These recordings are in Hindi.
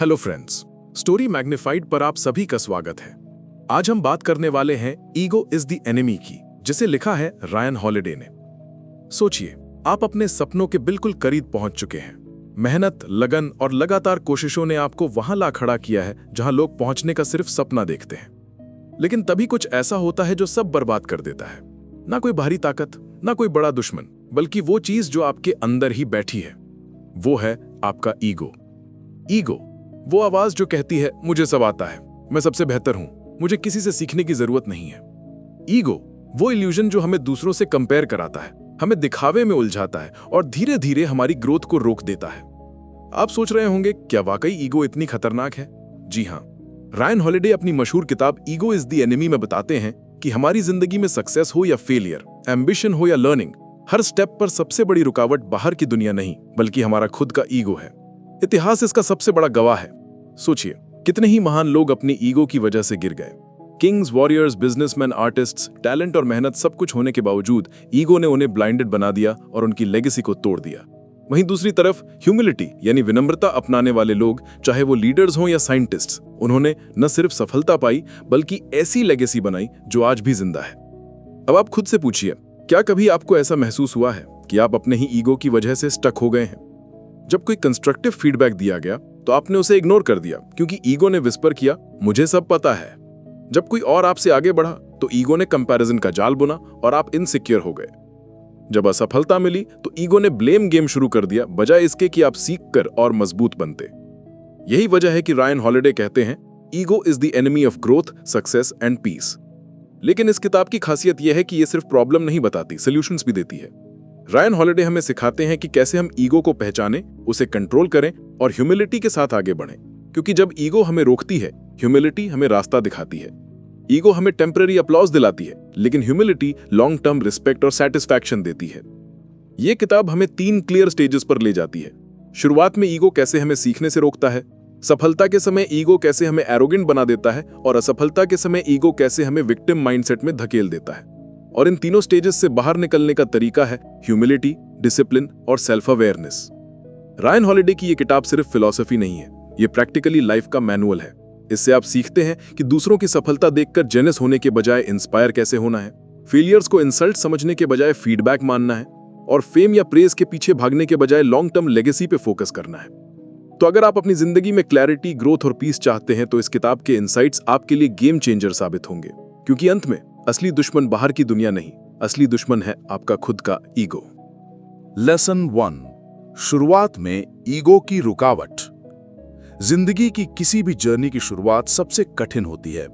हेलो फ्रेंड्स, स्टोरी मैग्निफाइड पर आप सभी का स्वागत है। आज हम बात करने वाले हैं ईगो इज द एनिमी की, जिसे लिखा है रायन हॉलिडे ने। सोचिए, आप अपने सपनों के बिल्कुल करीब पहुंच चुके हैं। मेहनत, लगन और लगातार कोशिशों ने आपको वहां ला खड़ा किया है जहां लोग पहुंचने का सिर्फ सपना देखते हैं। लेकिन तभी कुछ ऐसा होता है जो सब बर्बाद कर देता है। ना कोई बाहरी ताकत, ना कोई बड़ा दुश्मन, बल्कि वो चीज जो आपके अंदर ही बैठी है। वो है आपका ईगो। ईगो, वो आवाज जो कहती है मुझे सब आता है, मैं सबसे बेहतर हूं, मुझे किसी से सीखने की जरूरत नहीं है। ईगो, वो इल्यूजन जो हमें दूसरों से कंपेयर कराता है, हमें दिखावे में उलझाता है और धीरे धीरे हमारी ग्रोथ को रोक देता है। आप सोच रहे होंगे, क्या वाकई ईगो इतनी खतरनाक है? जी हां, रायन हॉलिडे अपनी मशहूर किताब ईगो इज द एनिमी में बताते हैं कि हमारी जिंदगी में सक्सेस हो या फेलियर, एम्बिशन हो या लर्निंग, हर स्टेप पर सबसे बड़ी रुकावट बाहर की दुनिया नहीं, बल्कि हमारा खुद का ईगो है। इतिहास इसका सबसे बड़ा गवाह है। सोचिए, कितने ही महान लोग अपनी ईगो की वजह से गिर गए। Kings, warriors, businessman, artists, talent और मेहनत सब कुछ होने के बावजूद ईगो ने उन्हें ब्लाइंडेड बना दिया और उनकी लेगेसी को तोड़ दिया। वहीं दूसरी तरफ ह्यूमिलिटी यानी विनम्रता अपनाने वाले लोग, चाहे वो लीडर्स हों या साइंटिस्ट्स, उन्होंने न सिर्फ सफलता पाई बल्कि ऐसी लेगेसी बनाई जो आज भी जिंदा है। अब आप खुद से पूछिए, क्या कभी आपको ऐसा महसूस हुआ है कि आप अपने ही ईगो की वजह से स्टक हो गए हैं? जब कोई कंस्ट्रक्टिव फीडबैक दिया गया तो आपने उसे इग्नोर कर दिया क्योंकि ईगो ने विस्पर किया, मुझे सब पता है। जब कोई और आपसे आगे बढ़ा तो ईगो ने कंपैरिजन का जाल बुना और आप इनसिक्योर हो गए। जब असफलता मिली तो ईगो ने ब्लेम गेम शुरू कर दिया, बजाय इसके कि आप सीख कर और मजबूत बनते। यही वजह है कि रायन हॉलिडे कहते हैं, ego is the enemy of growth, success and peace. लेकिन इस किताब की खासियत यह है कि यह सिर्फ प्रॉब्लम नहीं बताती, सॉल्यूशंस भी देती है। रायन हॉलिडे हमें सिखाते हैं कि कैसे हम ईगो को पहचानें, उसे कंट्रोल करें और ह्यूमिलिटी के साथ आगे बढ़ें। क्योंकि जब ईगो हमें रोकती है, ह्यूमिलिटी हमें रास्ता दिखाती है। ईगो हमें टेम्पररी अपलॉज दिलाती है, लेकिन ह्यूमिलिटी लॉन्ग टर्म रिस्पेक्ट और सेटिस्फैक्शन देती है। यह किताब हमें 3 क्लियर स्टेजेस पर ले जाती है। शुरुआत में ईगो कैसे हमें सीखने से रोकता है, सफलता के समय ईगो कैसे हमें एरोगेंट बना देता है, और असफलता के समय ईगो कैसे हमें विक्टिम माइंडसेट में धकेल देता है। और इन तीनों स्टेजेस से बाहर निकलने का तरीका है ह्यूमिलिटी, डिसिप्लिन और सेल्फ अवेयरनेस। रायन हॉलिडे की ये किताब सिर्फ फिलॉसफी नहीं है, ये प्रैक्टिकली लाइफ का मैनुअल है। इससे आप सीखते हैं कि दूसरों की सफलता देखकर जेलस होने के बजाय इंस्पायर कैसे होना है, फेलियर्स को इंसल्ट समझने के बजाय फीडबैक मानना है, और फेम या प्रेज के पीछे भागने के बजाय लॉन्ग टर्म लेगेसी पे फोकस करना है। तो अगर आप अपनी जिंदगी में क्लैरिटी, ग्रोथ और पीस चाहते हैं तो इस किताब के इनसाइट्स आपके लिए गेम चेंजर साबित होंगे। क्योंकि अंत में असली दुश्मन बाहर की दुनिया नहीं, असली दुश्मन है आपका खुद का ईगो। लेसन 1, शुरुआत में ईगो की रुकावट। जिंदगी की किसी भी जर्नी की शुरुआत सबसे कठिन होती है।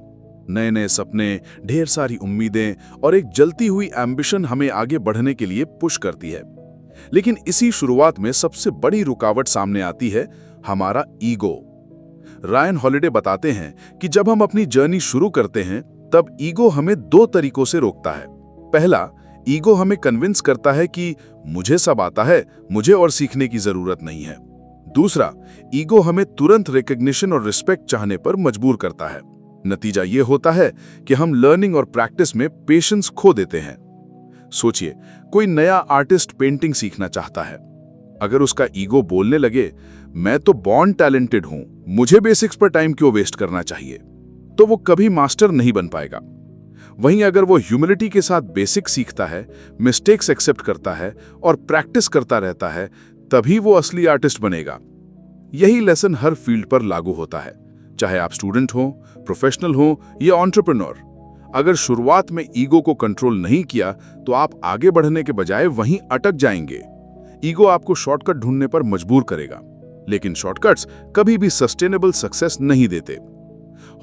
नए नए सपने, ढेर सारी उम्मीदें और एक जलती हुई एम्बिशन हमें आगे बढ़ने के लिए पुश करती है। लेकिन इसी शुरुआत में सबसे बड़ी रुकावट सामने आती है, हमारा ईगो। रायन हॉलिडे बताते हैं कि जब हम अपनी जर्नी शुरू करते हैं तब ईगो हमें 2 तरीकों से रोकता है। पहला, ईगो हमें कन्विंस करता है कि मुझे सब आता है, मुझे और सीखने की जरूरत नहीं है। दूसरा, ईगो हमें तुरंत रिकॉग्निशन और रिस्पेक्ट चाहने पर मजबूर करता है। नतीजा यह होता है कि हम लर्निंग और प्रैक्टिस में पेशेंस खो देते हैं। सोचिए, कोई नया आर्टिस्ट पेंटिंग सीखना चाहता है। अगर उसका ईगो बोलने लगे, मैं तो बॉर्न टैलेंटेड हूं, मुझे बेसिक्स पर टाइम क्यों वेस्ट करना चाहिए, तो वो कभी मास्टर नहीं बन पाएगा। वहीं अगर वो ह्यूमिलिटी के साथ बेसिक सीखता है, मिस्टेक्स एक्सेप्ट करता है और प्रैक्टिस करता रहता है, तभी वो असली आर्टिस्ट बनेगा। यही लेसन हर फील्ड पर लागू होता है, चाहे आप स्टूडेंट हो, प्रोफेशनल हो या एंटरप्रेन्योर। अगर शुरुआत में ईगो को कंट्रोल नहीं किया तो आप आगे बढ़ने के बजाय वहीं अटक जाएंगे। ईगो आपको शॉर्टकट ढूंढने पर मजबूर करेगा, लेकिन शॉर्टकट्स कभी भी सस्टेनेबल सक्सेस नहीं देते।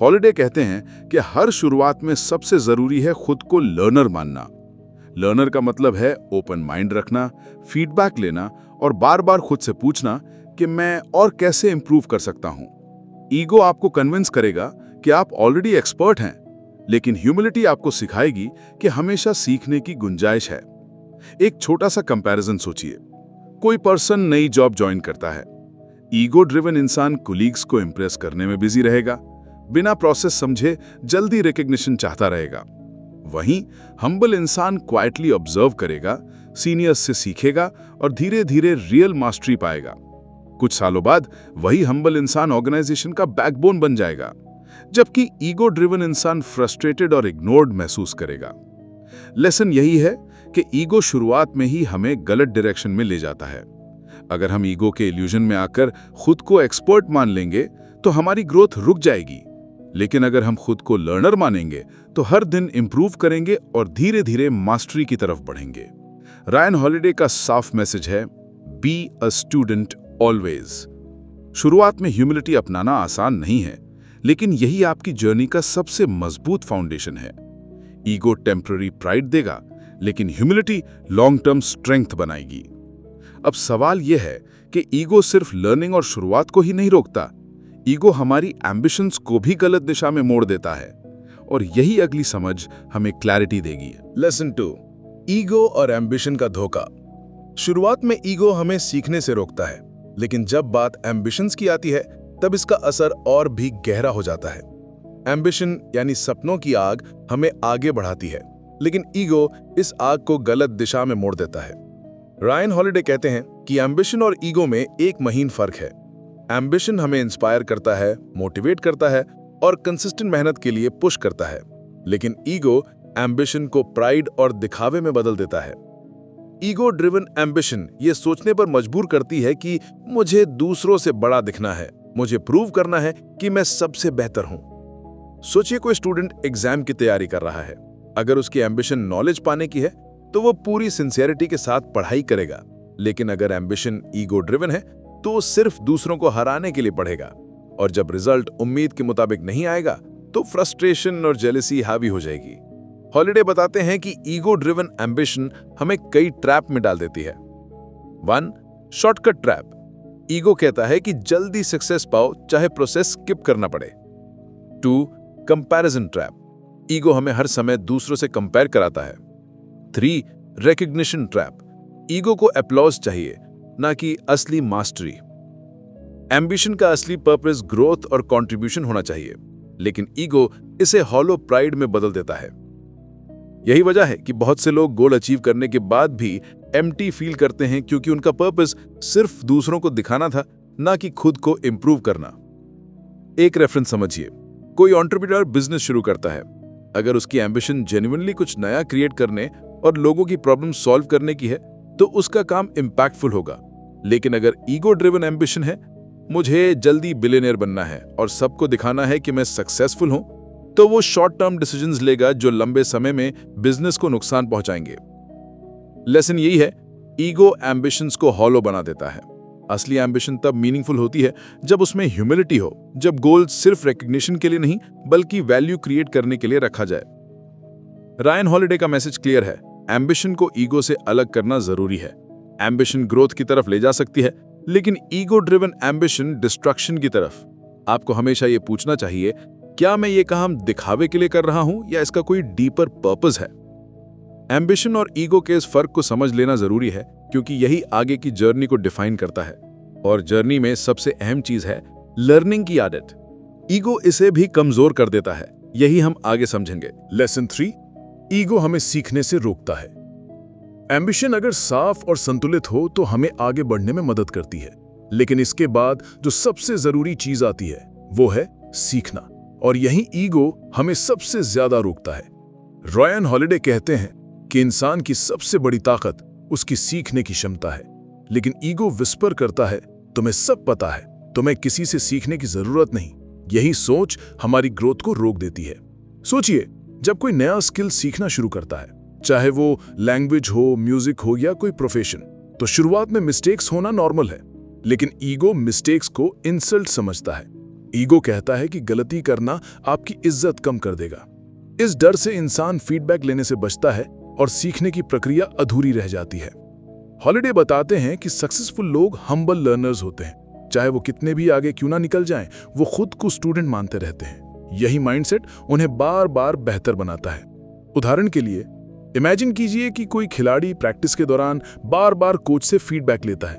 हॉलिडे कहते हैं कि हर शुरुआत में सबसे जरूरी है खुद को लर्नर मानना। लर्नर का मतलब है ओपन माइंड रखना, फीडबैक लेना और बार बार खुद से पूछना कि मैं और कैसे इंप्रूव कर सकता हूं। ईगो आपको कन्विंस करेगा कि आप ऑलरेडी एक्सपर्ट हैं, लेकिन ह्यूमिलिटी आपको सिखाएगी कि हमेशा सीखने की गुंजाइश है। एक छोटा सा कंपैरिजन सोचिए, कोई पर्सन नई जॉब ज्वाइन करता है। ईगो ड्रिवन इंसान कोलीग्स को इंप्रेस करने में बिजी रहेगा, बिना प्रोसेस समझे जल्दी रिकॉग्निशन चाहता रहेगा। वहीं हम्बल इंसान क्वाइटली ऑब्जर्व करेगा, सीनियर्स से सीखेगा और धीरे धीरे रियल मास्टरी पाएगा। कुछ सालों बाद वही हम्बल इंसान ऑर्गेनाइजेशन का बैकबोन बन जाएगा, जबकि ईगो ड्रिवन इंसान फ्रस्ट्रेटेड और इग्नोर्ड महसूस करेगा। लेसन यही है कि ईगो शुरुआत में ही हमें गलत डायरेक्शन में ले जाता है। अगर हम ईगो के इल्यूजन में आकर खुद को एक्सपर्ट मान लेंगे तो हमारी ग्रोथ रुक जाएगी, लेकिन अगर हम खुद को लर्नर मानेंगे तो हर दिन इंप्रूव करेंगे और धीरे धीरे मास्टरी की तरफ बढ़ेंगे। रायन हॉलिडे का साफ मैसेज है, बी अ स्टूडेंट ऑलवेज। शुरुआत में ह्यूमिलिटी अपनाना आसान नहीं है, लेकिन यही आपकी जर्नी का सबसे मजबूत फाउंडेशन है। ईगो टेम्पररी प्राइड देगा, लेकिन ह्यूमिलिटी लॉन्ग टर्म स्ट्रेंथ बनाएगी। अब सवाल यह है कि ईगो सिर्फ लर्निंग और शुरुआत को ही नहीं रोकता, ईगो हमारी एम्बिशंस को भी गलत दिशा में मोड़ देता है, और यही अगली समझ हमें क्लैरिटी देगी। लेसन 2, ईगो और एम्बिशन का धोखा। शुरुआत में ईगो हमें सीखने से रोकता है, लेकिन जब बात एम्बिशंस की आती है तब इसका असर और भी गहरा हो जाता है। एम्बिशन यानी सपनों की आग हमें आगे बढ़ाती है, लेकिन ईगो इस आग को गलत दिशा में मोड़ देता है। रायन हॉलिडे कहते हैं कि एम्बिशन और ईगो में एक महीन फर्क है। एम्बिशन हमें इंस्पायर करता है, मोटिवेट करता है और कंसिस्टेंट मेहनत के लिए पुश करता है, लेकिन ईगो एम्बिशन को प्राइड और दिखावे में बदल देता है। ईगो ड्रिवन एम्बिशन ये सोचने पर मजबूर करती है कि मुझे दूसरों से बड़ा दिखना है, मुझे प्रूव करना है कि मैं सबसे बेहतर हूं। सोचिए कोई स्टूडेंट एग्जाम की तैयारी कर रहा है। अगर उसकी एम्बिशन नॉलेज पाने की है तो वो पूरी सिंसियरिटी के साथ पढ़ाई करेगा, लेकिन अगर एम्बिशन ईगो ड्रिवन है तो वो सिर्फ दूसरों को हराने के लिए पढ़ेगा, और जब रिजल्ट उम्मीद के मुताबिक नहीं आएगा तो फ्रस्ट्रेशन और जेलसी हावी हो जाएगी। हॉलिडे बताते हैं कि ईगो ड्रिवन एम्बिशन हमें कई ट्रैप में डाल देती है। 1. Shortcut trap. ईगो कहता है कि जल्दी सक्सेस पाओ चाहे प्रोसेस स्किप करना पड़े। 2. Comparison trap. ईगो हमें हर समय दूसरों से कंपेयर कराता है। 3. Recognition trap. ईगो को अप्लॉज चाहिए, ना कि असली मास्टरी। एम्बिशन का असली पर्पस ग्रोथ और कंट्रीब्यूशन होना चाहिए, लेकिन ईगो इसे हॉलो प्राइड में बदल देता है। यही वजह है कि बहुत से लोग गोल अचीव करने के बाद भी एम्प्टी फील करते हैं, क्योंकि उनका पर्पस सिर्फ दूसरों को दिखाना था, ना कि खुद को इंप्रूव करना। एक रेफरेंस समझिए, कोई एंटरप्रेन्योर बिजनेस शुरू करता है। अगर उसकी एम्बिशन जेन्युइनली कुछ नया क्रिएट करने और लोगों की प्रॉब्लम सॉल्व करने की है तो उसका काम इंपैक्टफुल होगा। लेकिन अगर ईगो ड्रिवन एम्बिशन है, मुझे जल्दी बिलियनियर बनना है और सबको दिखाना है कि मैं सक्सेसफुल हूं, तो वो शॉर्ट टर्म डिसीजंस लेगा जो लंबे समय में बिजनेस को नुकसान पहुंचाएंगे। लेसन यही है, ईगो एम्बिशंस को हॉलो बना देता है। असली एम्बिशन तब मीनिंगफुल होती है जब उसमें ह्यूमिलिटी हो, जब गोल सिर्फ रिकॉग्निशन के लिए नहीं बल्कि वैल्यू क्रिएट करने के लिए रखा जाए। रायन हॉलिडे का मैसेज क्लियर है, एम्बिशन को ईगो से अलग करना जरूरी है। एम्बिशन ग्रोथ की तरफ ले जा सकती है, लेकिन ईगो ड्रिवन एम्बिशन डिस्ट्रक्शन की तरफ। आपको हमेशा ये पूछना चाहिए, क्या मैं ये काम दिखावे के लिए कर रहा हूं या इसका कोई डीपर पर्पस है? एम्बिशन और ईगो के इस फर्क को समझ लेना जरूरी है, क्योंकि यही आगे की जर्नी को डिफाइन करता है। और जर्नी में सबसे अहम चीज है लर्निंग की आदत। ईगो इसे भी कमजोर कर देता है, यही हम आगे समझेंगे। लेसन 3, ईगो हमें सीखने से रोकता है। एम्बिशन अगर साफ और संतुलित हो तो हमें आगे बढ़ने में मदद करती है, लेकिन इसके बाद जो सबसे जरूरी चीज आती है वो है सीखना, और यही ईगो हमें सबसे ज्यादा रोकता है। रायन हॉलिडे कहते हैं कि इंसान की सबसे बड़ी ताकत उसकी सीखने की क्षमता है, लेकिन ईगो विस्पर करता है, तुम्हें सब पता है, तुम्हें किसी से सीखने की जरूरत नहीं। यही सोच हमारी ग्रोथ को रोक देती है। सोचिए, जब कोई नया स्किल सीखना शुरू करता है, चाहे वो लैंग्वेज हो, म्यूजिक हो या कोई प्रोफेशन, तो शुरुआत में मिस्टेक्स होना नॉर्मल है, लेकिन ईगो मिस्टेक्स को इंसल्ट समझता है। ईगो कहता है कि गलती करना आपकी इज्जत कम कर देगा। इस डर से इंसान फीडबैक लेने से बचता है और सीखने की प्रक्रिया अधूरी रह जाती है। हॉलिडे बताते हैं कि सक्सेसफुल लोग हम्बल लर्नर्स होते हैं, चाहे वो कितने भी आगे क्यों ना निकल जाएं, वो खुद को स्टूडेंट मानते रहते हैं। यही माइंडसेट उन्हें बार बार बेहतर बनाता है। उदाहरण के लिए इमेजिन कीजिए कि कोई खिलाड़ी प्रैक्टिस के दौरान बार बार कोच से फीडबैक लेता है।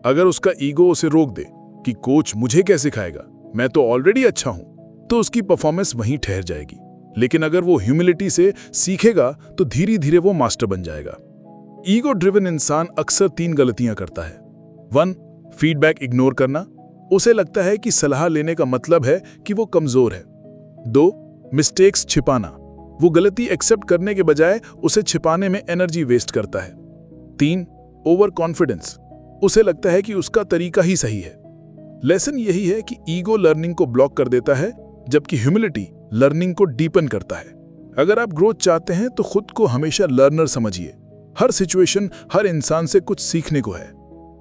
अगर उसका ईगो उसे रोक दे कि कोच मुझे क्या सिखाएगा, मैं तो ऑलरेडी अच्छा हूं, तो उसकी परफॉर्मेंस वहीं ठहर जाएगी। लेकिन अगर वो ह्यूमिलिटी से सीखेगा तो धीरे धीरे वो मास्टर बन जाएगा। ईगो ड्रिवन इंसान अक्सर 3 गलतियां करता है। 1. फीडबैक इग्नोर करना, उसे लगता है कि सलाह लेने का मतलब है कि वो कमजोर है। 2. मिस्टेक्स छिपाना, वो गलती एक्सेप्ट करने के बजाय उसे छिपाने में एनर्जी वेस्ट करता है। 3. ओवर कॉन्फिडेंस, उसे लगता है कि उसका तरीका ही सही है। लेसन यही है कि ईगो लर्निंग को ब्लॉक कर देता है, जबकि ह्यूमिलिटी लर्निंग को डीपन करता है। अगर आप ग्रोथ चाहते हैं तो खुद को हमेशा लर्नर समझिए। हर सिचुएशन, हर इंसान से कुछ सीखने को है।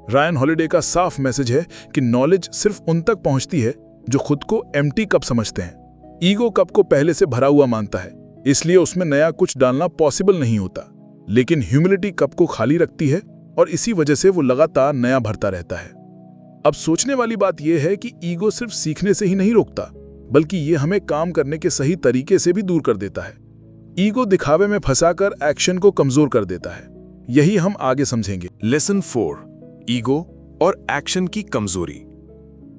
रायन हॉलिडे का साफ मैसेज है कि नॉलेज सिर्फ उन तक पहुंचती है जो खुद को एम्प्टी कप समझते हैं। ईगो कप को पहले से भरा हुआ मानता है, इसलिए उसमें नया कुछ डालना पॉसिबल नहीं होता। लेकिन ह्यूमिलिटी कप को खाली रखती है और इसी वजह से वो लगातार नया भरता रहता है। अब सोचने वाली बात यह है कि ईगो सिर्फ सीखने से ही नहीं रोकता, बल्कि ये हमें काम करने के सही तरीके से भी दूर कर देता है। ईगो दिखावे में फंसाकर एक्शन को कमजोर कर देता है। यही हम आगे समझेंगे। लेसन 4, ईगो और एक्शन की कमजोरी।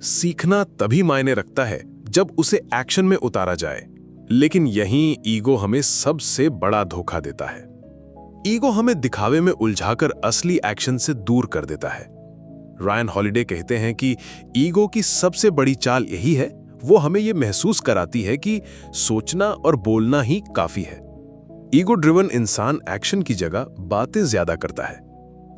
सीखना तभी मायने रखता है जब उसे एक्शन में उतारा जाए, लेकिन यहीं ईगो हमें सबसे बड़ा धोखा देता है। ईगो हमें दिखावे में उलझाकर असली एक्शन से दूर कर देता है। रायन हॉलिडे कहते हैं कि ईगो की सबसे बड़ी चाल यही है, वो हमें ये महसूस कराती है कि सोचना और बोलना ही काफी है। ईगो ड्रिवन इंसान एक्शन की जगह बातें ज्यादा करता है।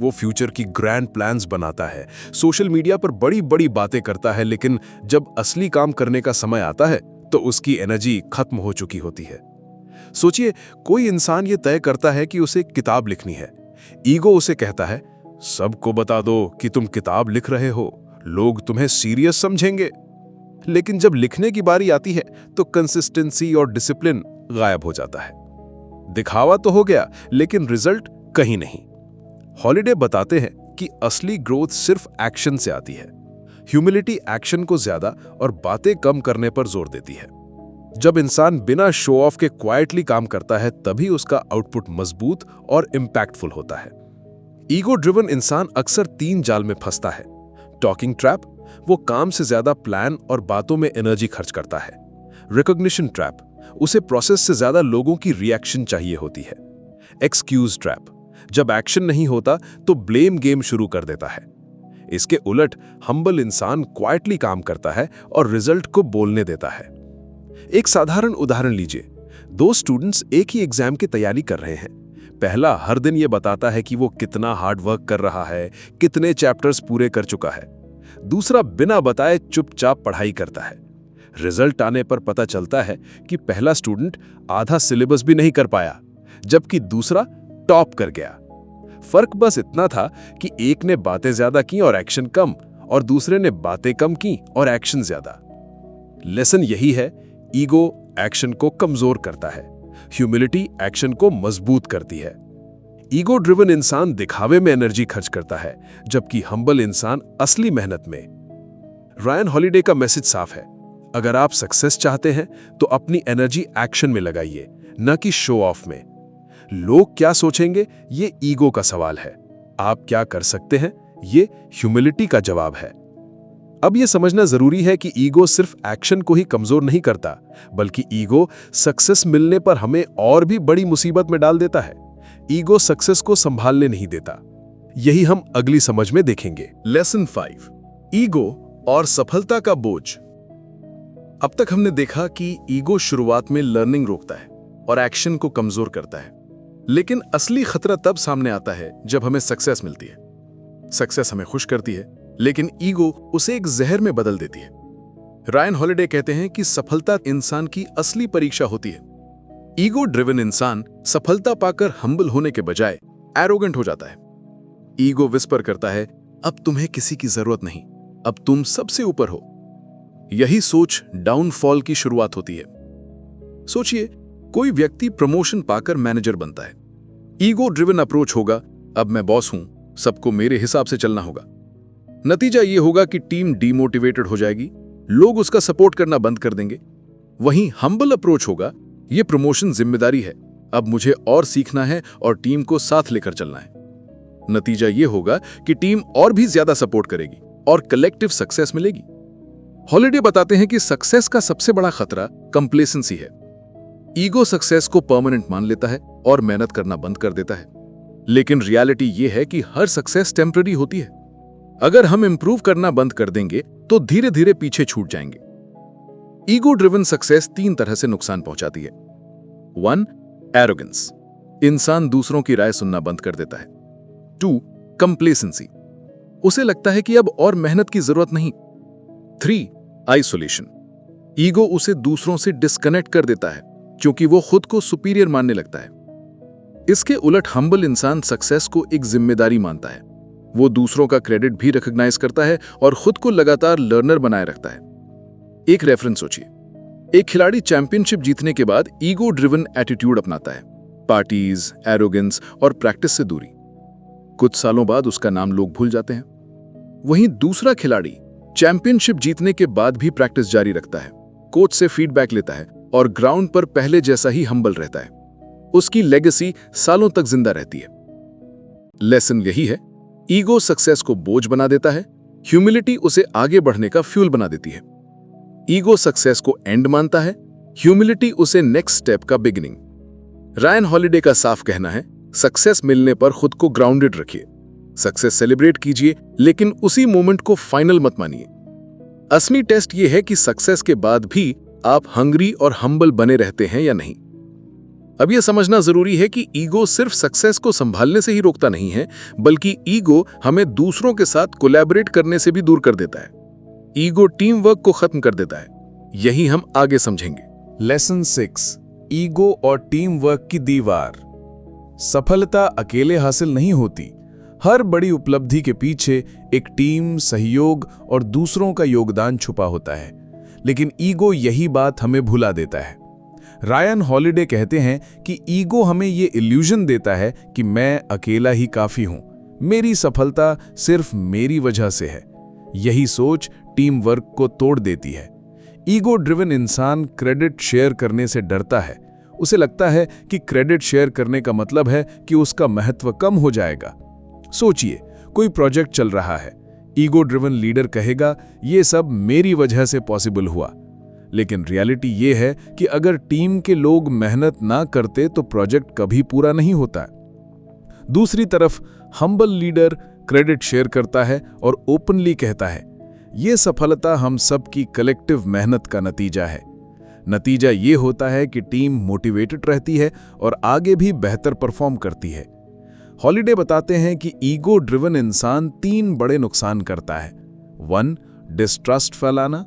वो फ्यूचर की ग्रैंड प्लान्स बनाता है, सोशल मीडिया पर बड़ी बड़ी बातें करता है, लेकिन जब असली काम करने का समय आता है तो उसकी एनर्जी खत्म हो चुकी होती है। सोचिए, कोई इंसान ये तय करता है कि उसे किताब लिखनी है। ईगो उसे कहता है, सबको बता दो कि तुम किताब लिख रहे हो, लोग तुम्हें सीरियस समझेंगे। लेकिन जब लिखने की बारी आती है तो कंसिस्टेंसी और डिसिप्लिन गायब हो जाता है। दिखावा तो हो गया, लेकिन रिजल्ट कहीं नहीं। हॉलिडे बताते हैं कि असली ग्रोथ सिर्फ एक्शन से आती है। ह्यूमिलिटी एक्शन को ज्यादा और बातें कम करने पर जोर देती है। जब इंसान बिना शो ऑफ के क्वाइटली काम करता है, तभी उसका आउटपुट मजबूत और इंपैक्टफुल होता है। ईगो ड्रिवन इंसान अक्सर 3 जाल में फंसता है। टॉकिंग ट्रैप, वो काम से ज्यादा प्लान और बातों में एनर्जी खर्च करता है। रिकॉग्निशन ट्रैप, उसे प्रोसेस से ज्यादा लोगों की रिएक्शन चाहिए होती है। एक्सक्यूज ट्रैप, जब एक्शन नहीं होता तो ब्लेम गेम शुरू कर देता है। इसके उलट हम्बल इंसान क्वाइटली काम करता है और रिजल्ट को बोलने देता है। एक साधारण उदाहरण लीजिए। 2 स्टूडेंट्स एक ही एग्जाम की तैयारी कर रहे हैं। पहला हर दिन ये बताता है कि वो कितना हार्ड वर्क कर रहा है, कितने चैप्टर्स पूरे कर चुका है। दूसरा बिना बताए चुपचाप पढ़ाई करता है। रिजल्ट आने पर पता चलता है कि पहला स्टूडेंट आधा सिलेबस भी नहीं कर पाया, जबकि दूसरा टॉप कर गया। फर्क बस इतना था कि एक ने बातें ज्यादा की और एक्शन कम, और दूसरे ने बातें कम की और एक्शन ज्यादा। लेसन यही है, ईगो एक्शन को कमजोर करता है, ह्यूमिलिटी एक्शन को मजबूत करती है। ईगो ड्रिवन इंसान दिखावे में एनर्जी खर्च करता है, जबकि हम्बल इंसान असली मेहनत में। रायन हॉलिडे का मैसेज साफ है, अगर आप सक्सेस चाहते हैं तो अपनी एनर्जी एक्शन में लगाइए, न कि शो ऑफ में। लोग क्या सोचेंगे, ये ईगो का सवाल है। आप क्या कर सकते हैं, ये ह्यूमिलिटी का जवाब है। अब यह समझना जरूरी है कि ईगो सिर्फ एक्शन को ही कमजोर नहीं करता, बल्कि ईगो सक्सेस मिलने पर हमें और भी बड़ी मुसीबत में डाल देता है। ईगो सक्सेस को संभालने नहीं देता। यही हम अगली समझ में देखेंगे। लेसन 5, ईगो और सफलता का बोझ। अब तक हमने देखा कि ईगो शुरुआत में लर्निंग रोकता है और एक्शन को कमजोर करता है, लेकिन असली खतरा तब सामने आता है जब हमें सक्सेस मिलती है। सक्सेस हमें खुश करती है, लेकिन ईगो उसे एक जहर में बदल देती है। रायन हॉलिडे कहते हैं कि सफलता इंसान की असली परीक्षा होती है। ईगो ड्रिवन इंसान सफलता पाकर हम्बल होने के बजाय एरोगेंट हो जाता है। ईगो विस्पर करता है, अब तुम्हें किसी की जरूरत नहीं, अब तुम सबसे ऊपर हो। यही सोच डाउनफॉल की शुरुआत होती है। सोचिए, कोई व्यक्ति प्रमोशन पाकर मैनेजर बनता है। ईगो ड्रिवन अप्रोच होगा, अब मैं बॉस हूं, सबको मेरे हिसाब से चलना होगा। नतीजा यह होगा कि टीम डीमोटिवेटेड हो जाएगी, लोग उसका सपोर्ट करना बंद कर देंगे। वहीं हम्बल अप्रोच होगा, यह प्रमोशन जिम्मेदारी है, अब मुझे और सीखना है और टीम को साथ लेकर चलना है। नतीजा यह होगा कि टीम और भी ज्यादा सपोर्ट करेगी और कलेक्टिव सक्सेस मिलेगी। हॉलिडे बताते हैं कि सक्सेस का सबसे बड़ा खतरा कंप्लेसेंसी है। ईगो सक्सेस को परमानेंट मान लेता है और मेहनत करना बंद कर देता है। लेकिन रियलिटी यह है कि हर सक्सेस टेम्पररी होती है। अगर हम इंप्रूव करना बंद कर देंगे तो धीरे धीरे पीछे छूट जाएंगे। ईगो ड्रिवन सक्सेस 3 तरह से नुकसान पहुंचाती है। 1. एरोगेंस, इंसान दूसरों की राय सुनना बंद कर देता है। 2. कंप्लेसेंसी, उसे लगता है कि अब और मेहनत की जरूरत नहीं। 3. आइसोलेशन, ईगो उसे दूसरों से डिस्कनेक्ट कर देता है क्योंकि वो खुद को सुपीरियर मानने लगता है। इसके उलट हम्बल इंसान सक्सेस को एक जिम्मेदारी मानता है। वो दूसरों का क्रेडिट भी रिकॉग्नाइज करता है और खुद को लगातार लर्नर बनाए रखता है। एक रेफरेंस सोचिए, एक खिलाड़ी चैंपियनशिप जीतने के बाद ईगो ड्रिवन एटीट्यूड अपनाता है, पार्टीज, एरोगेंस और प्रैक्टिस से दूरी। कुछ सालों बाद उसका नाम लोग भूल जाते हैं। वहीं दूसरा खिलाड़ी चैंपियनशिप जीतने के बाद भी प्रैक्टिस जारी रखता है, कोच से फीडबैक लेता है और ग्राउंड पर पहले जैसा ही हम्बल रहता है। उसकी लेगेसी सालों तक जिंदा रहती है। लेसन यही है, ईगो सक्सेस को बोझ बना देता है, ह्यूमिलिटी उसे आगे बढ़ने का फ्यूल बना देती है। ईगो सक्सेस को एंड मानता है, ह्यूमिलिटी उसे नेक्स्ट स्टेप का बिगिनिंग। रायन हॉलिडे का साफ कहना है, सक्सेस मिलने पर खुद को ग्राउंडेड रखिए। सक्सेस सेलिब्रेट कीजिए, लेकिन उसी मोमेंट को फाइनल मत मानिए। असली टेस्ट यह है कि सक्सेस के बाद भी आप हंग्री और हम्बल बने रहते हैं या नहीं। अब यह समझना जरूरी है कि ईगो सिर्फ सक्सेस को संभालने से ही रोकता नहीं है, बल्कि ईगो हमें दूसरों के साथ कोलैबोरेट करने से भी दूर कर देता है। ईगो टीम वर्क को खत्म कर देता है। यही हम आगे समझेंगे। लेसन 6, ईगो और टीम वर्क की दीवार। सफलता अकेले हासिल नहीं होती। हर बड़ी उपलब्धि के पीछे एक टीम, सहयोग और दूसरों का योगदान छुपा होता है, लेकिन ईगो यही बात हमें भुला देता है। रायन हॉलिडे कहते हैं कि ईगो हमें ये इल्यूजन देता है कि मैं अकेला ही काफी हूं, मेरी सफलता सिर्फ मेरी वजह से है। यही सोच टीम वर्क को तोड़ देती है। ईगो ड्रिवन इंसान क्रेडिट शेयर करने से डरता है। उसे लगता है कि क्रेडिट शेयर करने का मतलब है कि उसका महत्व कम हो जाएगा। सोचिए, कोई प्रोजेक्ट चल रहा है, ईगो ड्रिवन लीडर कहेगा ये सब मेरी वजह से पॉसिबल हुआ, लेकिन रियलिटी ये है कि अगर टीम के लोग मेहनत ना करते तो प्रोजेक्ट कभी पूरा नहीं होता। दूसरी तरफ हम्बल लीडर क्रेडिट शेयर करता है और ओपनली कहता है ये सफलता हम सब की कलेक्टिव मेहनत का नतीजा है। नतीजा ये होता है कि टीम मोटिवेटेड रहती है और आगे भी बेहतर परफॉर्म करती है। हॉलिडे बताते हैं कि ईगो ड्रिवन इंसान 3 बड़े नुकसान करता है। 1. डिस्ट्रस्ट फैलाना,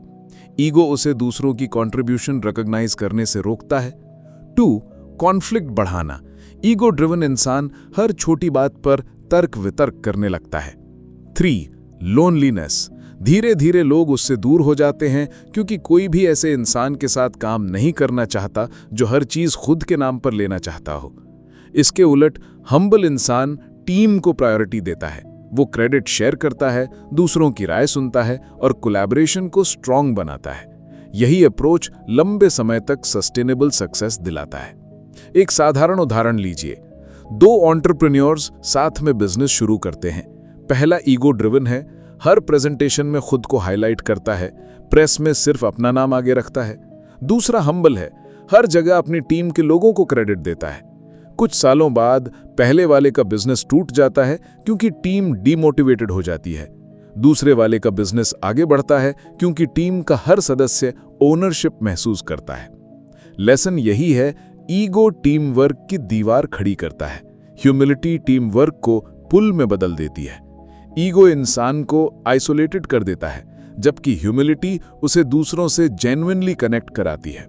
ईगो उसे दूसरों की कंट्रीब्यूशन रिकॉग्नाइज करने से रोकता है। 2. कॉन्फ्लिक्ट बढ़ाना, ईगो ड्रिवन इंसान हर छोटी बात पर तर्क वितर्क करने लगता है। 3. लोनलीनेस, धीरे धीरे लोग उससे दूर हो जाते हैं क्योंकि कोई भी ऐसे इंसान के साथ काम नहीं करना चाहता जो हर चीज खुद के नाम पर लेना चाहता हो। इसके उलट हम्बल इंसान टीम को प्रायोरिटी देता है। वो क्रेडिट शेयर करता है, दूसरों की राय सुनता है और कोलैबोरेशन को स्ट्रांग बनाता है। यही अप्रोच लंबे समय तक सस्टेनेबल सक्सेस दिलाता है। एक साधारण उदाहरण लीजिए, 2 एंटरप्रेन्योर्स साथ में बिजनेस शुरू करते हैं। पहला ईगो ड्रिवन है, हर प्रेजेंटेशन में खुद को हाईलाइट करता है, प्रेस में सिर्फ अपना नाम आगे रखता है। दूसरा हम्बल है, हर जगह अपनी टीम के लोगों को क्रेडिट देता है। कुछ सालों बाद पहले वाले का बिजनेस टूट जाता है क्योंकि टीम डीमोटिवेटेड हो जाती है। दूसरे वाले का बिजनेस आगे बढ़ता है क्योंकि टीम का हर सदस्य ओनरशिप महसूस करता है। लेसन यही है, ईगो टीम वर्क की दीवार खड़ी करता है, ह्यूमिलिटी टीम वर्क को पुल में बदल देती है। ईगो इंसान को आइसोलेटेड कर देता है, जबकि ह्यूमिलिटी उसे दूसरों से जेन्युइनली कनेक्ट कराती है।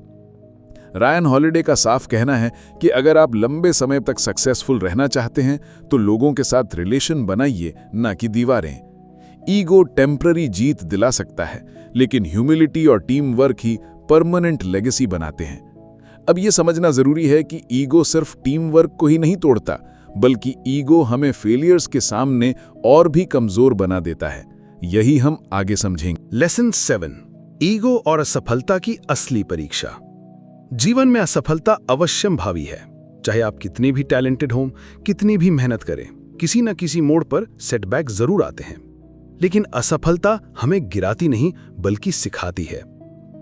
रायन हॉलिडे का साफ कहना है कि अगर आप लंबे समय तक सक्सेसफुल रहना चाहते हैं तो लोगों के साथ रिलेशन बनाइए, ना कि दीवारें। ईगो टेम्पररी जीत दिला सकता है, लेकिन ह्यूमिलिटी और टीम वर्क ही परमानेंट लेगेसी बनाते हैं। अब यह समझना जरूरी है कि ईगो सिर्फ टीम वर्क को ही नहीं तोड़ता, बल्कि ईगो हमें फेलियर्स के सामने और भी कमजोर बना देता है। यही हम आगे समझेंगे। लेसन 7, ईगो और असफलता की असली परीक्षा। जीवन में असफलता अवश्यंभावी है। चाहे आप कितने भी टैलेंटेड हों, कितनी भी मेहनत करें, किसी न किसी मोड़ पर सेटबैक जरूर आते हैं। लेकिन असफलता हमें गिराती नहीं बल्कि सिखाती है।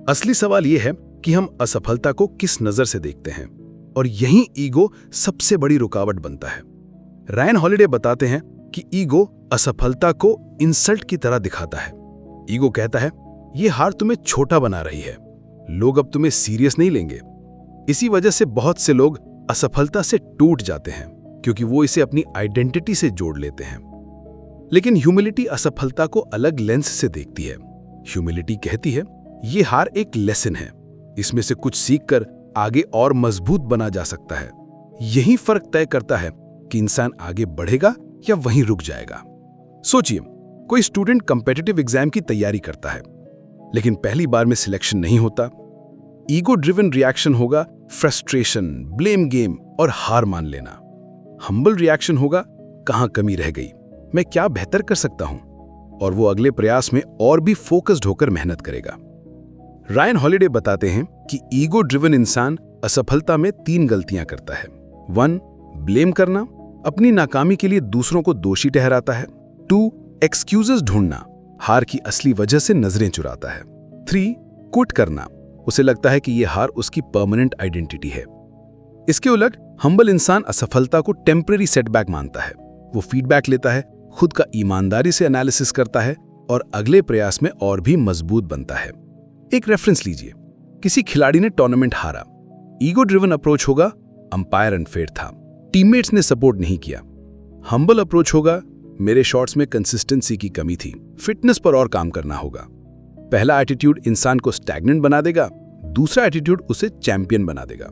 असली सवाल यह है कि हम असफलता को किस नजर से देखते हैं, और यही ईगो सबसे बड़ी रुकावट बनता है। रायन हॉलिडे बताते हैं, कि ईगो असफलता को इंसल्ट की तरह दिखाता है। ईगो कहता है, ये हार तुम्हें छोटा बना रही है, लोग अब तुम्हें सीरियस नहीं लेंगे। इसी वजह से बहुत से लोग असफलता से टूट जाते हैं, क्योंकि वो इसे अपनी आइडेंटिटी से जोड़ लेते हैं। लेकिन ह्यूमिलिटी असफलता को अलग लेंस से देखती है। ह्यूमिलिटी कहती है, ये हार एक लेसन है, इसमें से कुछ सीखकर आगे और मजबूत बना जा सकता है। यही फर्क तय करता है कि इंसान आगे बढ़ेगा या वहीं रुक जाएगा। सोचिए, कोई स्टूडेंट कॉम्पिटिटिव एग्जाम की तैयारी करता है, लेकिन पहली बार में सिलेक्शन नहीं होता। ईगो ड्रिवन रिएक्शन होगा फ्रस्ट्रेशन, ब्लेम गेम और हार मान लेना। हम्बल रिएक्शन होगा, कहां कमी रह गई, मैं क्या बेहतर कर सकता हूं, और वो अगले प्रयास में और भी फोकस्ड होकर मेहनत करेगा। रायन हॉलिडे बताते हैं कि ईगो ड्रिवन इंसान असफलता में 3 गलतियां करता है। 1. ब्लेम करना, अपनी नाकामी के लिए दूसरों को दोषी ठहराता है। 2. एक्सक्यूजेस ढूंढना, हार की असली वजह से नजरें चुराता है। 3. क्विट करना, उसे लगता है कि यह हार उसकी परमानेंट आइडेंटिटी है। इसके उलट हम्बल इंसान असफलता को टेम्परेरी सेटबैक मानता है। वो फीडबैक लेता है, खुद का ईमानदारी से एनालिसिस करता है और अगले प्रयास में और भी मजबूत बनता है। एक रेफरेंस लीजिए, किसी खिलाड़ी ने टूर्नामेंट हारा। ईगो ड्रिवन अप्रोच होगा, अंपायर अनफेयर था, टीममेट्स ने सपोर्ट नहीं किया। हम्बल अप्रोच होगा, मेरे शॉट्स में कंसिस्टेंसी की कमी थी, फिटनेस पर और काम करना होगा। पहला एटीट्यूड इंसान को स्टैग्नेंट बना देगा, दूसरा एटीट्यूड उसे चैंपियन बना देगा।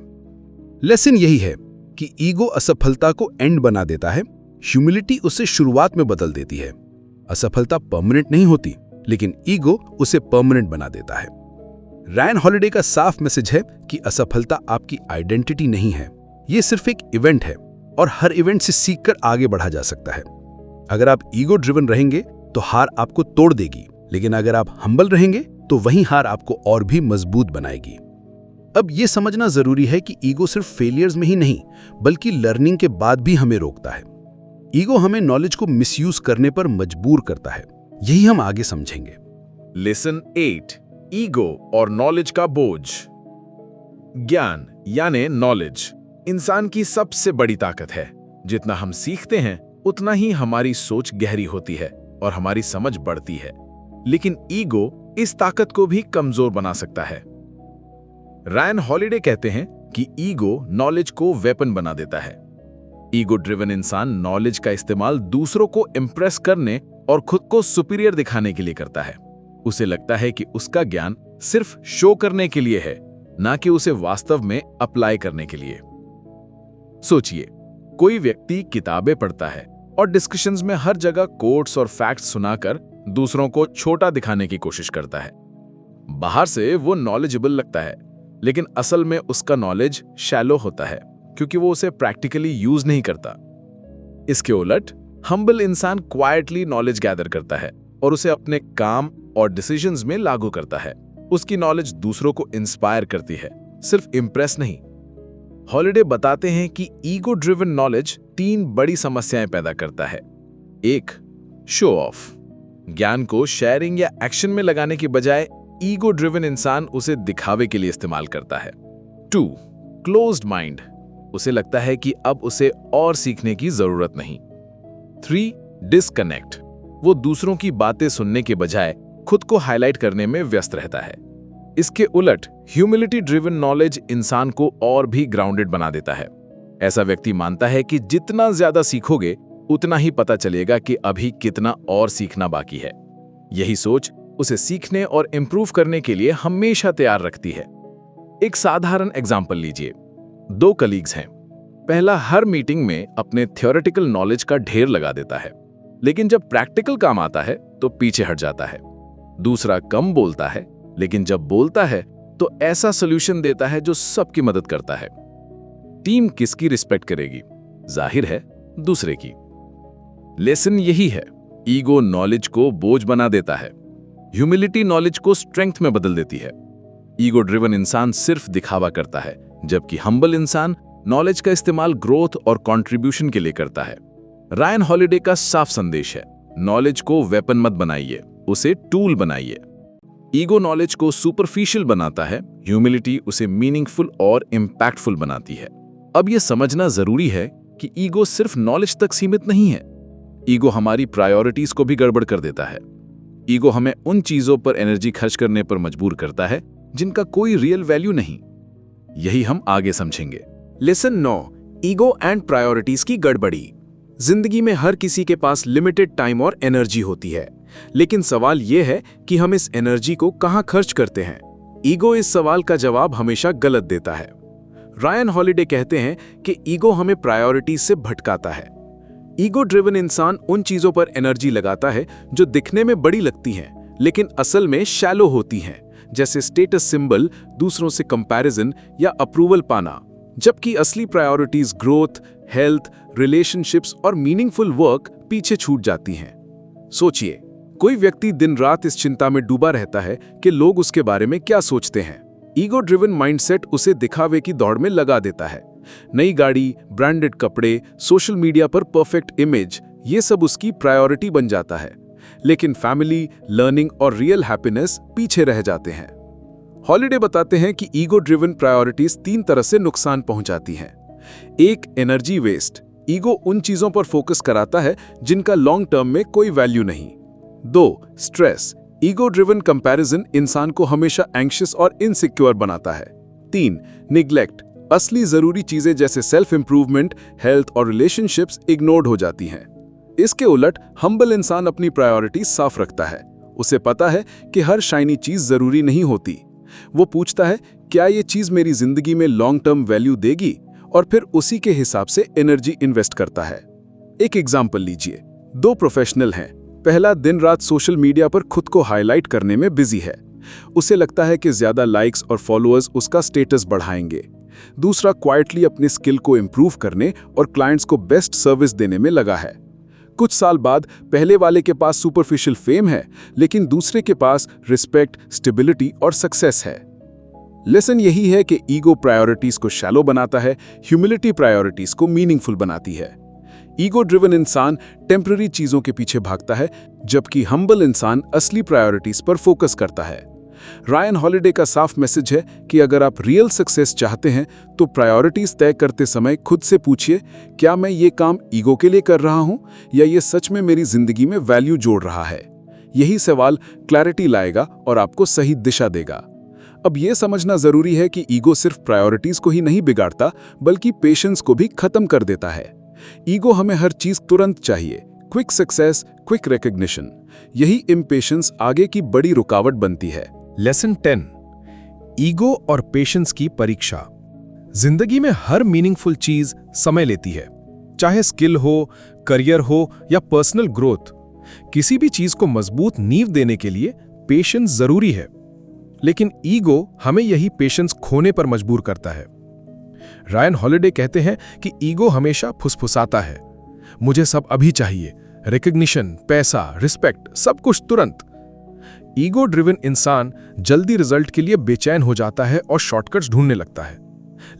लेसन यही है कि ईगो असफलता को एंड बना देता है, ह्यूमिलिटी उसे शुरुआत में बदल देती है। असफलता परमानेंट नहीं होती, लेकिन ईगो उसे परमानेंट बना देता है। रायन हॉलिडे का साफ मैसेज है कि असफलता आपकी आइडेंटिटी नहीं है, ये सिर्फ एक इवेंट है और हर इवेंट से सीखकर आगे बढ़ा जा सकता है। अगर आप ईगो ड्रिवन रहेंगे तो हार आपको तोड़ देगी, लेकिन अगर आप हम्बल रहेंगे तो वही हार आपको और भी मजबूत बनाएगी। अब यह समझना जरूरी है कि ईगो सिर्फ फेलियर्स में ही नहीं, बल्कि लर्निंग के बाद भी हमें रोकता है। ईगो हमें नॉलेज को मिसयूज करने पर मजबूर करता है, यही हम आगे समझेंगे। लेसन 8, ईगो और नॉलेज का बोझ। ज्ञान यानी नॉलेज इंसान की सबसे बड़ी ताकत है। जितना हम सीखते हैं उतना ही हमारी सोच गहरी होती है और हमारी समझ बढ़ती है। लेकिन ईगो इस ताकत को भी कमजोर बना सकता है। रायन हॉलिडे कहते हैं कि ईगो नॉलेज को वेपन बना देता है। ईगो ड्रिवन इंसान नॉलेज का इस्तेमाल दूसरों को इंप्रेस करने और खुद को सुपीरियर दिखाने के लिए करता है। उसे लगता है कि उसका ज्ञान सिर्फ शो करने के लिए है, ना कि उसे वास्तव में अप्लाई करने के लिए। सोचिए, कोई व्यक्ति किताबें पढ़ता है और डिस्कशंस में हर जगह कोट्स और फैक्ट्स सुनाकर दूसरों को छोटा दिखाने की कोशिश करता है। बाहर से वो नॉलेजेबल लगता है, लेकिन असल में उसका नॉलेज शैलो होता है, क्योंकि वो उसे प्रैक्टिकली यूज नहीं करता। इसके उलट हम्बल इंसान क्वाइटली नॉलेज गैदर करता है और उसे अपने काम और डिसीजंस में लागू करता है। उसकी नॉलेज दूसरों को इंस्पायर करती है, सिर्फ इंप्रेस नहीं। हॉलिडे बताते हैं कि ईगो ड्रिवन नॉलेज 3 बड़ी समस्याएं पैदा करता है। 1. Show off. ज्ञान को शेयरिंग या एक्शन में लगाने की बजाय ईगो ड्रिवन इंसान उसे दिखावे के लिए इस्तेमाल करता है। 2. Closed mind. उसे लगता है कि अब उसे और सीखने की जरूरत नहीं। 3. डिस्कनेक्ट। वो दूसरों की बातें सुनने के बजाय खुद को हाईलाइट करने में व्यस्त रहता है। इसके उलट ह्यूमिलिटी ड्रिवन नॉलेज इंसान को और भी ग्राउंडेड बना देता है। ऐसा व्यक्ति मानता है कि जितना ज्यादा सीखोगे उतना ही पता चलेगा कि अभी कितना और सीखना बाकी है। यही सोच उसे सीखने और इंप्रूव करने के लिए हमेशा तैयार रखती है। एक साधारण एग्जाम्पल लीजिए। 2 कलीग्स हैं। पहला हर मीटिंग में अपने थ्योरेटिकल नॉलेज का ढेर लगा देता है, लेकिन जब प्रैक्टिकल काम आता है तो पीछे हट जाता है। दूसरा कम बोलता है, लेकिन जब बोलता है तो ऐसा सॉल्यूशन देता है जो सबकी मदद करता है। टीम किसकी रिस्पेक्ट करेगी? जाहिर है, दूसरे की। लेसन यही है, ईगो नॉलेज को बोझ बना देता है, ह्यूमिलिटी नॉलेज को स्ट्रेंथ में बदल देती है। ईगो ड्रिवन इंसान सिर्फ दिखावा करता है, जबकि हम्बल इंसान नॉलेज का इस्तेमाल ग्रोथ और कंट्रीब्यूशन के लिए करता है। रायन हॉलिडे का साफ संदेश है, नॉलेज को वेपन मत बनाइए, उसे टूल बनाइए। ईगो नॉलेज को सुपरफिशियल बनाता है, ह्यूमिलिटी उसे मीनिंगफुल और इंपैक्टफुल बनाती है। अब यह समझना जरूरी है कि ईगो सिर्फ नॉलेज तक सीमित नहीं है। ईगो हमारी प्रायोरिटीज को भी गड़बड़ कर देता है। ईगो हमें उन चीजों पर एनर्जी खर्च करने पर मजबूर करता है जिनका कोई रियल वैल्यू नहीं। यही हम आगे समझेंगे। लेसन 9, ईगो एंड प्रायोरिटीज की गड़बड़ी। जिंदगी में हर किसी के पास लिमिटेड टाइम और एनर्जी होती है, लेकिन सवाल यह है कि हम इस एनर्जी को कहां खर्च करते हैं। ईगो इस सवाल का जवाब हमेशा गलत देता है। रायन हॉलिडे कहते हैं कि ईगो हमें प्रायोरिटीज से भटकाता है। ईगो ड्रिवन इंसान उन चीजों पर एनर्जी लगाता है जो दिखने में बड़ी लगती हैं, लेकिन असल में शैलो होती हैं, जैसे स्टेटस सिंबल, दूसरों से कंपैरिजन या अप्रूवल पाना, जबकि असली प्रायोरिटीज ग्रोथ, हेल्थ, रिलेशनशिप्स और मीनिंगफुल वर्क पीछे छूट जाती हैं। सोचिए, कोई व्यक्ति दिन रात इस चिंता में डूबा रहता है कि लोग उसके बारे में क्या सोचते हैं। ईगो ड्रिवन माइंडसेट उसे दिखावे की दौड़ में लगा देता है। नई गाड़ी, ब्रांडेड कपड़े, सोशल मीडिया पर परफेक्ट इमेज, ये सब उसकी प्रायोरिटी बन जाता है, लेकिन फैमिली, लर्निंग और रियल हैप्पीनेस पीछे रह जाते हैं। हॉलिडे बताते हैं कि ईगो ड्रिवन प्रायोरिटीज 3 तरह से नुकसान पहुंचाती हैं। 1, एनर्जी वेस्ट। ईगो उन चीजों पर फोकस कराता है जिनका लॉन्ग टर्म में कोई वैल्यू नहीं। 2, स्ट्रेस। ईगो ड्रिवन कंपैरिजन इंसान को हमेशा एंग्शियस और इनसिक्योर बनाता है। 3, निग्लेक्ट। असली जरूरी चीजें जैसे सेल्फ इंप्रूवमेंट, हेल्थ और रिलेशनशिप्स इग्नोर्ड हो जाती हैं। इसके उलट हम्बल इंसान अपनी प्रायोरिटी साफ रखता है। उसे पता है कि हर शाइनी चीज जरूरी नहीं होती। वो पूछता है, क्या ये चीज मेरी जिंदगी में लॉन्ग टर्म वैल्यू देगी, और फिर उसी के हिसाब से एनर्जी इन्वेस्ट करता है। एक एग्जाम्पल लीजिए। 2 प्रोफेशनल हैं। पहला दिन रात सोशल मीडिया पर खुद को हाईलाइट करने में बिजी है। उसे लगता है कि ज्यादा लाइक्स और फॉलोअर्स उसका स्टेटस बढ़ाएंगे। दूसरा क्वाइटली अपनी स्किल को इंप्रूव करने और क्लाइंट्स को बेस्ट सर्विस देने में लगा है। कुछ साल बाद पहले वाले के पास सुपरफिशियल फेम है, लेकिन दूसरे के पास रिस्पेक्ट, स्टेबिलिटी और सक्सेस है। लेसन यही है कि ईगो प्रायोरिटीज को शैलो बनाता है, ह्यूमिलिटी प्रायोरिटीज को मीनिंगफुल बनाती है। ईगो ड्रिवन इंसान टेम्पररी चीजों के पीछे भागता है, जबकि हम्बल इंसान असली प्रायोरिटीज पर फोकस करता है। रायन हॉलिडे का साफ मैसेज है कि अगर आप रियल सक्सेस चाहते हैं तो प्रायोरिटीज तय करते समय खुद से पूछिए, क्या मैं ये काम ईगो के लिए कर रहा हूं या ये सच में मेरी जिंदगी में वैल्यू जोड़ रहा है। यही सवाल क्लैरिटी लाएगा और आपको सही दिशा देगा। अब यह समझना जरूरी है कि ईगो सिर्फ प्रायोरिटीज को ही नहीं बिगाड़ता, बल्कि पेशेंस को भी खत्म कर देता है। ईगो हमें हर चीज तुरंत चाहिए, क्विक सक्सेस, क्विक रिकॉग्निशन। यही इम्पेशेंस आगे की बड़ी रुकावट बनती है। लेसन 10, ईगो और पेशेंस की परीक्षा। जिंदगी में हर मीनिंगफुल चीज समय लेती है, चाहे स्किल हो, करियर हो या पर्सनल ग्रोथ। किसी भी चीज को मजबूत नींव देने के लिए पेशेंस जरूरी है, लेकिन ईगो हमें यही पेशेंस खोने पर मजबूर करता है। रायन हॉलिडे कहते हैं कि ईगो हमेशा फुसफुसाता है, मुझे सब अभी चाहिए, रिकॉग्निशन, पैसा, रिस्पेक्ट, सब कुछ तुरंत। ईगो ड्रिवन इंसान जल्दी रिजल्ट के लिए बेचैन हो जाता है और शॉर्टकट्स ढूंढने लगता है,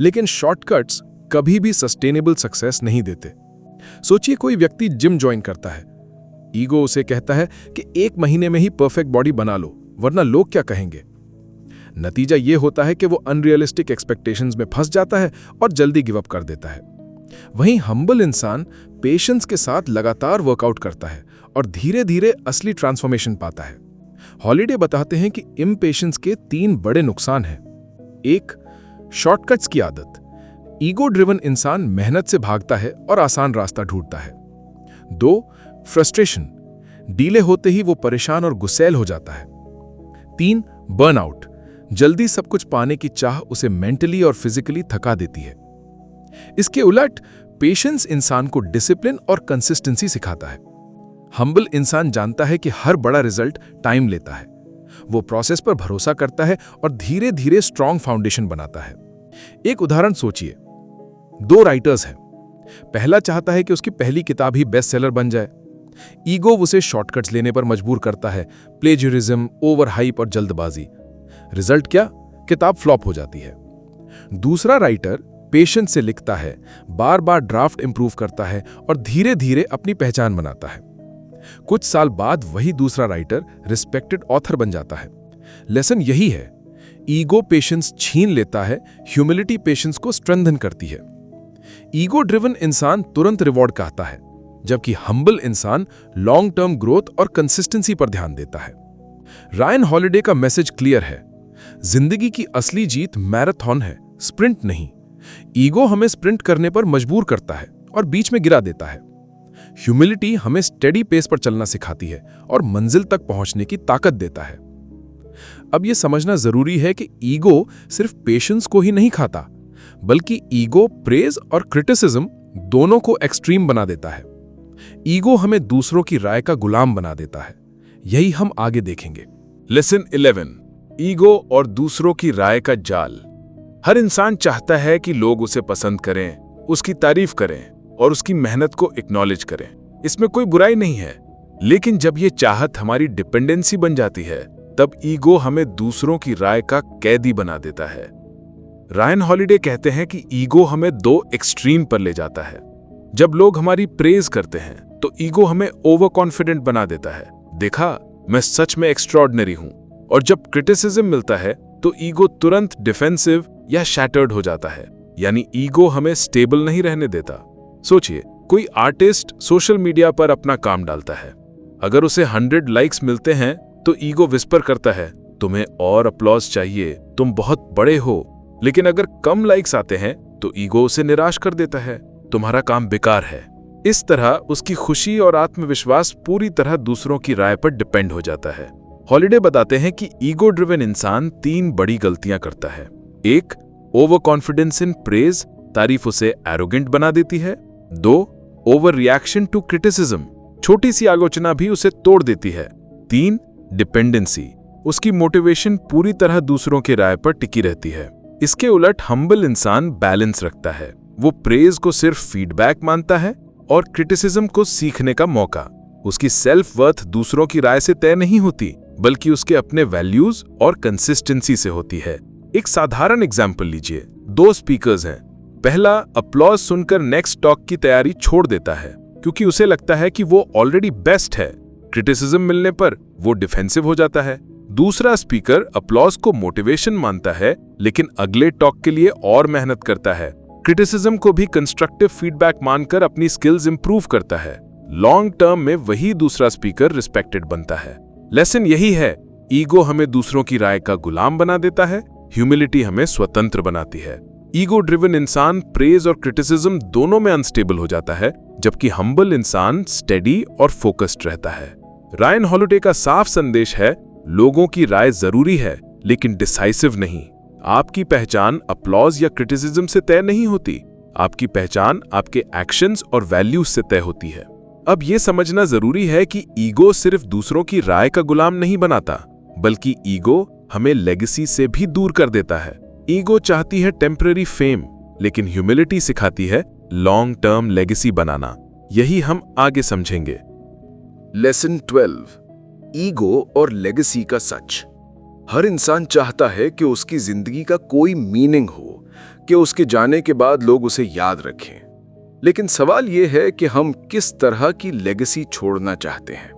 लेकिन शॉर्टकट्स कभी भी सस्टेनेबल सक्सेस नहीं देते। सोचिए, कोई व्यक्ति जिम ज्वाइन करता है। ईगो उसे कहता है कि 1 महीने में ही परफेक्ट बॉडी बना लो, वरना लोग क्या कहेंगे। नतीजा यह होता है कि वो अनरियलिस्टिक एक्सपेक्टेशंस में फंस जाता है और जल्दी गिव अप कर देता है। वहीं हम्बल इंसान पेशेंस के साथ लगातार वर्कआउट करता है और धीरे धीरे असली ट्रांसफॉर्मेशन पाता है। हॉलिडे बताते हैं कि इम्पेशेंस के 3 बड़े नुकसान हैं। 1, शॉर्टकट्स की आदत। ईगो ड्रिवन इंसान मेहनत से भागता है और आसान रास्ता ढूंढता है। 2, फ्रस्ट्रेशन। डीले होते ही वो परेशान और गुस्सैल हो जाता है। 3, बर्नआउट। जल्दी सब कुछ पाने की चाह उसे मेंटली और फिजिकली थका देती है। इसके उलट पेशेंस इंसान को डिसिप्लिन और कंसिस्टेंसी सिखाता है। हम्बल इंसान जानता है कि हर बड़ा रिजल्ट टाइम लेता है। वो प्रोसेस पर भरोसा करता है और धीरे धीरे स्ट्रॉन्ग फाउंडेशन बनाता है। एक उदाहरण सोचिए, 2 राइटर्स हैं। पहला चाहता है कि उसकी पहली किताब ही बेस्ट सेलर बन जाए। ईगो उसे शॉर्टकट्स लेने पर मजबूर करता है, प्लेजरिज्म, ओवर हाइप और जल्दबाजी। रिजल्ट क्या? किताब फ्लॉप हो जाती है। दूसरा राइटर पेशेंस से लिखता है, बार बार ड्राफ्ट इंप्रूव करता है और धीरे धीरे अपनी पहचान बनाता है। कुछ साल बाद वही दूसरा राइटर रिस्पेक्टेड ऑथर बन जाता है। लेसन यही है, ईगो पेशेंस छीन लेता है, ह्यूमिलिटी पेशेंस को स्ट्रेंथन करती है। ईगो ड्रिवन इंसान तुरंत रिवॉर्ड चाहता है, जबकि हम्बल इंसान लॉन्ग टर्म ग्रोथ और कंसिस्टेंसी पर ध्यान देता है। रायन हॉलिडे का मैसेज क्लियर है, जिंदगी की असली जीत मैराथन है, स्प्रिंट नहीं। ईगो हमें स्प्रिंट करने पर मजबूर करता है और बीच में गिरा देता है। ह्यूमिलिटी हमें स्टेडी पेस पर चलना सिखाती है और मंजिल तक पहुंचने की ताकत देता है। अब यह समझना जरूरी है कि ईगो सिर्फ पेशेंस को ही नहीं खाता, बल्कि ईगो प्रेज और क्रिटिसिज्म दोनों को एक्सट्रीम बना देता है। ईगो हमें दूसरों की राय का गुलाम बना देता है। यही हम आगे देखेंगे। लेसन 11, ईगो और दूसरों की राय का जाल। हर इंसान चाहता है कि लोग उसे पसंद करें, उसकी तारीफ करें और उसकी मेहनत को एक्नॉलेज करें। इसमें कोई बुराई नहीं है, लेकिन जब ये चाहत हमारी डिपेंडेंसी बन जाती है, तब ईगो हमें दूसरों की राय का कैदी बना देता है। रायन हॉलिडे कहते हैं कि ईगो हमें दो एक्सट्रीम पर ले जाता है। जब लोग हमारी प्रेज करते हैं तो ईगो हमें ओवर कॉन्फिडेंट बना देता है, देखा मैं सच में एक्स्ट्रॉर्डिनरी हूं। और जब क्रिटिसिज्म मिलता है तो ईगो तुरंत डिफेंसिव या शैटर्ड हो जाता है, यानी ईगो हमें स्टेबल नहीं रहने देता। सोचिए, कोई आर्टिस्ट सोशल मीडिया पर अपना काम डालता है। अगर उसे 100 लाइक्स मिलते हैं तो ईगो विस्पर करता है, तुम्हें और अपलॉज चाहिए, तुम बहुत बड़े हो। लेकिन अगर कम लाइक्स आते हैं तो ईगो उसे निराश कर देता है, तुम्हारा काम बेकार है। इस तरह उसकी खुशी और आत्मविश्वास पूरी तरह दूसरों की राय पर डिपेंड हो जाता है। हॉलिडे बताते हैं कि ईगो ड्रिवन इंसान 3 बड़ी गलतियां करता है। 1, ओवर कॉन्फिडेंस इन प्रेज, तारीफ उसे एरोगेंट बना देती है। 2, ओवर रिएक्शन टू क्रिटिसिज्म, छोटी सी आलोचना भी उसे तोड़ देती है। 3, डिपेंडेंसी, उसकी मोटिवेशन पूरी तरह दूसरों की राय पर टिकी रहती है। इसके उलट हम्बल इंसान बैलेंस रखता है। वो प्रेज को सिर्फ फीडबैक मानता है और क्रिटिसिज्म को सीखने का मौका। उसकी सेल्फ वर्थ दूसरों की राय से तय नहीं होती, बल्कि उसके अपने वैल्यूज और कंसिस्टेंसी से होती है। एक साधारण एग्जाम्पल लीजिए, 2 स्पीकर्स हैं। पहला अपलॉज सुनकर नेक्स्ट टॉक की तैयारी छोड़ देता है, क्योंकि उसे लगता है कि वो ऑलरेडी बेस्ट है। क्रिटिसिज्म मिलने पर वो डिफेंसिव हो जाता है। दूसरा स्पीकर अपलॉज को मोटिवेशन मानता है, लेकिन अगले टॉक के लिए और मेहनत करता है। क्रिटिसिज्म को भी कंस्ट्रक्टिव फीडबैक मानकर अपनी स्किल्स इंप्रूव करता है। लॉन्ग टर्म में वही दूसरा स्पीकर रिस्पेक्टेड बनता है। लेसन यही है, ईगो हमें दूसरों की राय का गुलाम बना देता है, ह्यूमिलिटी हमें स्वतंत्र बनाती है। ईगो ड्रिवन इंसान प्रेज और क्रिटिसिज्म दोनों में अनस्टेबल हो जाता है, जबकि हम्बल इंसान स्टेडी और फोकस्ड रहता है। रायन हॉलिडे का साफ संदेश है, लोगों की राय जरूरी है, लेकिन डिसाइसिव नहीं। आपकी पहचान अपलॉज या क्रिटिसिज्म से तय नहीं होती, आपकी पहचान आपके एक्शंस और वैल्यूज से तय होती है। अब यह समझना जरूरी है कि ईगो सिर्फ दूसरों की राय का गुलाम नहीं बनाता, बल्कि ईगो हमें लेगेसी से भी दूर कर देता है। ईगो चाहती है टेम्पररी फेम, लेकिन ह्यूमिलिटी सिखाती है लॉन्ग टर्म लेगेसी बनाना। यही हम आगे समझेंगे। लेसन 12, ईगो और लेगेसी का सच। हर इंसान चाहता है कि उसकी जिंदगी का कोई मीनिंग हो, कि उसके जाने के बाद लोग उसे याद रखें। लेकिन सवाल यह है कि हम किस तरह की लेगेसी छोड़ना चाहते हैं।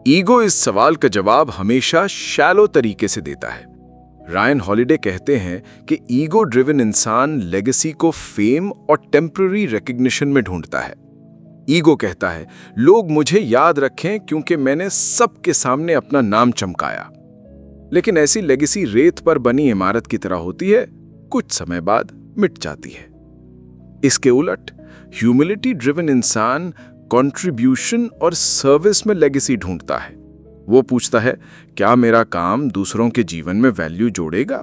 ईगो इस सवाल का जवाब हमेशा शैलो तरीके से देता है। रायन हॉलिडे कहते हैं कि ईगो ड्रिवन इंसान लेगेसी को फेम और टेम्पररी रिकॉग्निशन में ढूंढता है। ईगो कहता है, लोग मुझे याद रखें क्योंकि मैंने सबके सामने अपना नाम चमकाया। लेकिन ऐसी लेगेसी रेत पर बनी इमारत की तरह होती है, कुछ समय बाद मिट जाती है। इसके उलट ह्यूमिलिटी ड्रिवन इंसान कंट्रीब्यूशन और सर्विस में लेगेसी ढूंढता है। वो पूछता है, क्या मेरा काम दूसरों के जीवन में वैल्यू जोड़ेगा?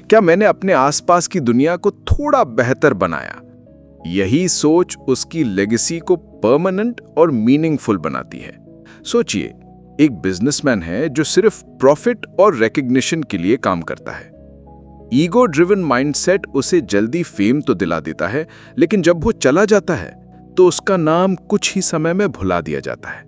क्या मैंने अपने आसपास की दुनिया को थोड़ा बेहतर बनाया? यही सोच उसकी लेगेसी को परमानेंट और मीनिंगफुल बनाती है। सोचिए, एक बिजनेसमैन है जो सिर्फ प्रॉफिट और रिकॉग्निशन के लिए काम करता है। ईगो ड्रिवन माइंडसेट उसे जल्दी फेम तो दिला देता है, लेकिन जब वो चला जाता है तो उसका नाम कुछ ही समय में भुला दिया जाता है।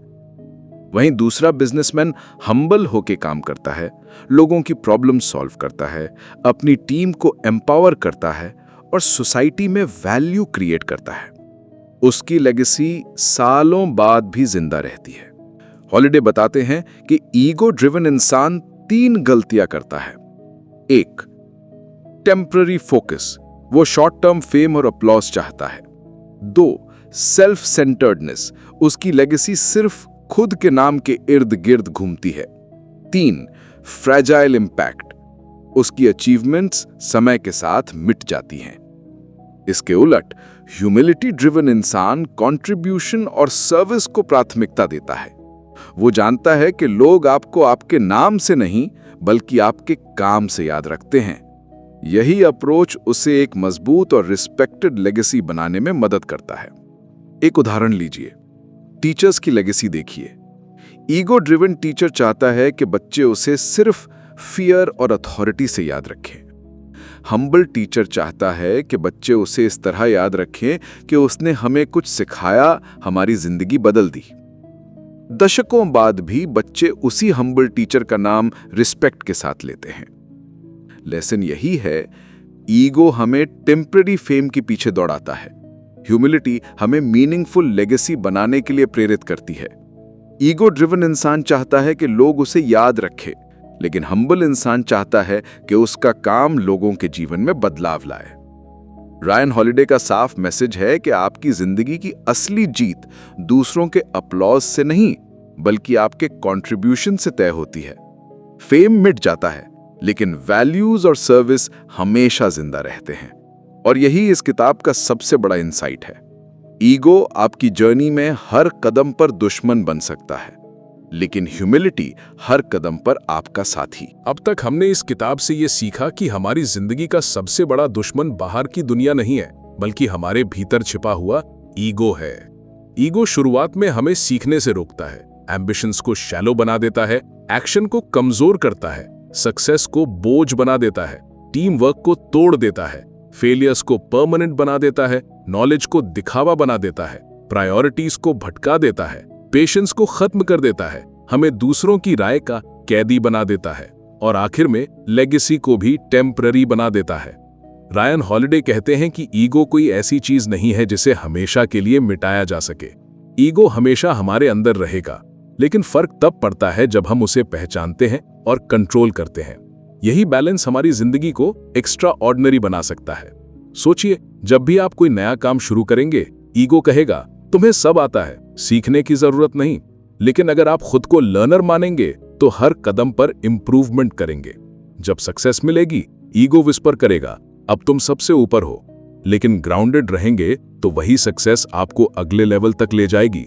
वहीं दूसरा बिजनेसमैन हम्बल होके काम करता है, लोगों की प्रॉब्लम सॉल्व करता है, अपनी टीम को एम्पावर करता है और सोसाइटी में वैल्यू क्रिएट करता है। उसकी लेगेसी सालों बाद भी जिंदा रहती है। हॉलिडे बताते हैं कि ईगो ड्रिवन इंसान 3 गलतियां करता है। 1, टेम्पररी फोकस, वो शॉर्ट टर्म फेम और अपलॉज चाहता है। 2, सेल्फ सेंटर्डनेस, उसकी लेगेसी सिर्फ खुद के नाम के इर्द गिर्द घूमती है। 3. फ्रैजाइल इम्पैक्ट, उसकी अचीवमेंट्स समय के साथ मिट जाती हैं। इसके उलट ह्यूमिलिटी ड्रिवन इंसान कंट्रीब्यूशन और सर्विस को प्राथमिकता देता है। वो जानता है कि लोग आपको आपके नाम से नहीं बल्कि आपके काम से याद रखते हैं। यही अप्रोच उसे एक मजबूत और रिस्पेक्टेड लेगेसी बनाने में मदद करता है। एक उदाहरण लीजिए, टीचर्स की लेगेसी देखिए। ईगो ड्रिवन टीचर चाहता है कि बच्चे उसे सिर्फ फियर और अथॉरिटी से याद रखें। हम्बल टीचर चाहता है कि बच्चे उसे इस तरह याद रखें कि उसने हमें कुछ सिखाया, हमारी जिंदगी बदल दी। दशकों बाद भी बच्चे उसी हम्बल टीचर का नाम रिस्पेक्ट के साथ लेते हैं। लेसन यही है, ईगो हमें टेम्पररी फेम के पीछे दौड़ाता है। ह्यूमिलिटी हमें मीनिंगफुल लेगेसी बनाने के लिए प्रेरित करती है। ईगो ड्रिवन इंसान चाहता है कि लोग उसे याद रखें, लेकिन हम्बल इंसान चाहता है कि उसका काम लोगों के जीवन में बदलाव लाए। रायन हॉलिडे का साफ मैसेज है कि आपकी जिंदगी की असली जीत दूसरों के अपलॉज से नहीं बल्कि आपके कंट्रीब्यूशन से तय होती है। फेम मिट जाता है, लेकिन वैल्यूज और सर्विस हमेशा जिंदा रहते हैं। और यही इस किताब का सबसे बड़ा इंसाइट है। ईगो आपकी जर्नी में हर कदम पर दुश्मन बन सकता है, लेकिन ह्यूमिलिटी हर कदम पर आपका साथी। अब तक हमने इस किताब से ये सीखा कि हमारी जिंदगी का सबसे बड़ा दुश्मन बाहर की दुनिया नहीं है, बल्कि हमारे भीतर छिपा हुआ ईगो है। ईगो शुरुआत में हमें सीखने से रोकता है, एम्बिशंस को शैलो बना देता है, एक्शन को कमजोर करता है, सक्सेस को बोझ बना देता है, टीम वर्क को तोड़ देता है, फेलियर्स को परमानेंट बना देता है, नॉलेज को दिखावा बना देता है, प्रायोरिटीज को भटका देता है, पेशेंस को खत्म कर देता है, हमें दूसरों की राय का कैदी बना देता है और आखिर में लेगेसी को भी टेम्पररी बना देता है। रायन हॉलिडे कहते हैं कि ईगो कोई ऐसी चीज नहीं है जिसे हमेशा के लिए मिटाया जा सके। ईगो हमेशा हमारे अंदर रहेगा, लेकिन फर्क तब पड़ता है जब हम उसे पहचानते हैं और कंट्रोल करते हैं। यही बैलेंस हमारी जिंदगी को एक्स्ट्रा ऑर्डिनरी बना सकता है। सोचिए, जब भी आप कोई नया काम शुरू करेंगे, ईगो कहेगा तुम्हें सब आता है, सीखने की जरूरत नहीं। लेकिन अगर आप खुद को लर्नर मानेंगे तो हर कदम पर इंप्रूवमेंट करेंगे। जब सक्सेस मिलेगी, ईगो विस्पर करेगा अब तुम सबसे ऊपर हो, लेकिन ग्राउंडेड रहेंगे तो वही सक्सेस आपको अगले लेवल तक ले जाएगी।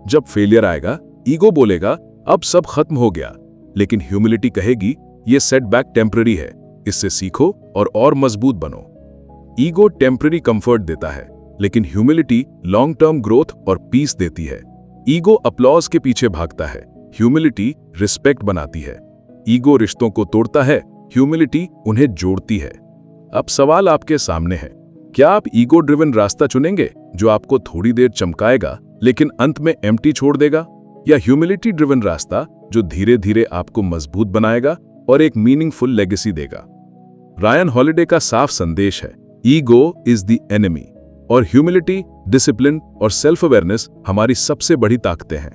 जब फेलियर आएगा, ईगो बोलेगा अब सब खत्म हो गया, लेकिन ह्यूमिलिटी कहेगी ये सेटबैक टेम्पररी है, इससे सीखो और मजबूत बनो। ईगो टेम्पररी कंफर्ट देता है, लेकिन ह्यूमिलिटी लॉन्ग टर्म ग्रोथ और पीस देती है। ईगो अपलॉज के पीछे भागता है, ह्यूमिलिटी रिस्पेक्ट बनाती है। ईगो रिश्तों को तोड़ता है, ह्यूमिलिटी उन्हें जोड़ती है। अब सवाल आपके सामने है, क्या आप ईगो ड्रिवन रास्ता चुनेंगे जो आपको थोड़ी देर चमकाएगा लेकिन अंत में एम्प्टी छोड़ देगा, या ह्यूमिलिटी ड्रिवन रास्ता जो धीरे धीरे आपको मजबूत बनाएगा और एक मीनिंगफुल लेगेसी देगा? रायन हॉलिडे का साफ संदेश है, ईगो इज द एनिमी और ह्यूमिलिटी, डिसिप्लिन और सेल्फ अवेयरनेस हमारी सबसे बड़ी ताकतें हैं।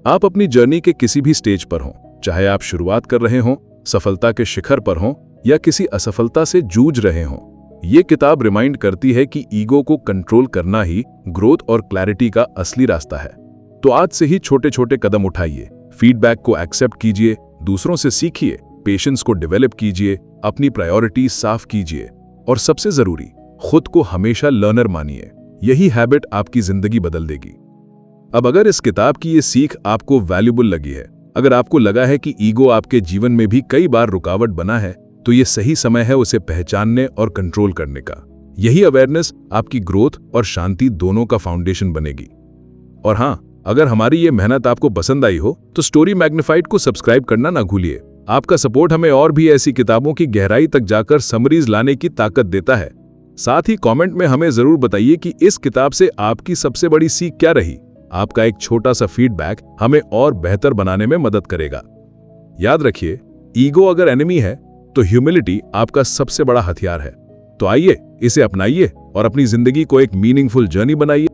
आप अपनी जर्नी के किसी भी स्टेज पर हों, चाहे आप शुरुआत कर रहे हों, सफलता के शिखर पर हों या किसी असफलता से जूझ रहे हों, ये किताब रिमाइंड करती है कि ईगो को कंट्रोल करना ही ग्रोथ और क्लैरिटी का असली रास्ता है। तो आज से ही छोटे छोटे कदम उठाइए, फीडबैक को एक्सेप्ट कीजिए, दूसरों से सीखिए, पेशेंस को डेवलप कीजिए, अपनी प्रायोरिटीज साफ कीजिए और सबसे जरूरी, खुद को हमेशा लर्नर मानिए। यही हैबिट आपकी जिंदगी बदल देगी। अब अगर इस किताब की ये सीख आपको वैल्यूबल लगी है, अगर आपको लगा है कि ईगो आपके जीवन में भी कई बार रुकावट बना है, तो ये सही समय है उसे पहचानने और कंट्रोल करने का। यही अवेयरनेस आपकी ग्रोथ और शांति दोनों का फाउंडेशन बनेगी। और हां, अगर हमारी ये मेहनत आपको पसंद आई हो तो स्टोरी मैग्निफाइड को सब्सक्राइब करना ना भूलिए। आपका सपोर्ट हमें और भी ऐसी किताबों की गहराई तक जाकर समरीज लाने की ताकत देता है। साथ ही कमेंट में हमें जरूर बताइए कि इस किताब से आपकी सबसे बड़ी सीख क्या रही। आपका एक छोटा सा फीडबैक हमें और बेहतर बनाने में मदद करेगा। याद रखिए, ईगो अगर एनिमी है तो ह्यूमिलिटी आपका सबसे बड़ा हथियार है। तो आइए, इसे अपनाइए और अपनी जिंदगी को एक मीनिंगफुल जर्नी बनाइए।